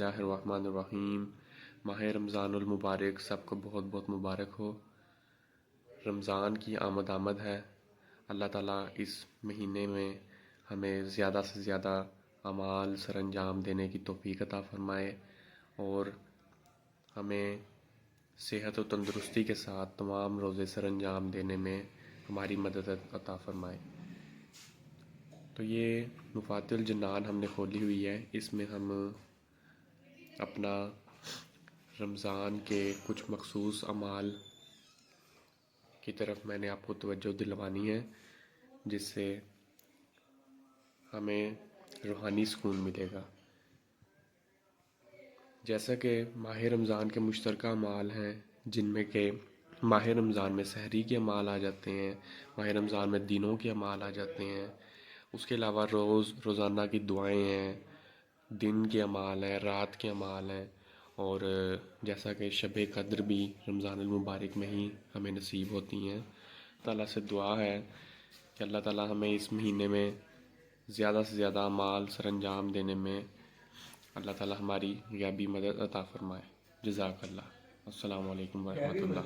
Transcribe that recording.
बिस्मिल्लाहिर्रहमानिर्रहीम। माह रमज़ान मुबारक सबको बहुत बहुत मुबारक हो। रमज़ान की आमद है। अल्लाह ताला इस महीने में हमें ज़्यादा से ज़्यादा अमाल सरअंजाम देने की तौफ़ीक़ अता फ़रमाए और हमें सेहत और तंदुरुस्ती के साथ तमाम रोज़े सरअंजाम देने में हमारी मदद अता फ़रमाए। तो ये मुफ़ातिल जन्नान हमने खोली हुई है। इसमें हम अपना रमज़ान के कुछ मखसूस अमाल की तरफ मैंने आपको तवज्जो दिलवानी है, जिससे हमें रूहानी सुकून मिलेगा। जैसा कि माह रमज़ान के मुश्तरका अमाल हैं, जिनमें के माह रमज़ान में सहरी के अमाल आ जाते हैं, माह रमज़ान में दिनों के अमाल आ जाते हैं। उसके अलावा रोज़ाना की दुआएं हैं, दिन के अमाल हैं, रात के अमाल हैं। और जैसा कि शब कद्र भी रमज़ान मुबारक में ही हमें नसीब होती हैं। ताला से दुआ है कि अल्लाह ताला हमें इस महीने में ज़्यादा से ज़्यादा अमाल सरअंजाम देने में अल्लाह ताला हमारी गैबी मदद अता फ़रमाए। जज़ाकल्लाह। अस्सलामु अलैकुम वरहमतुल्लाह।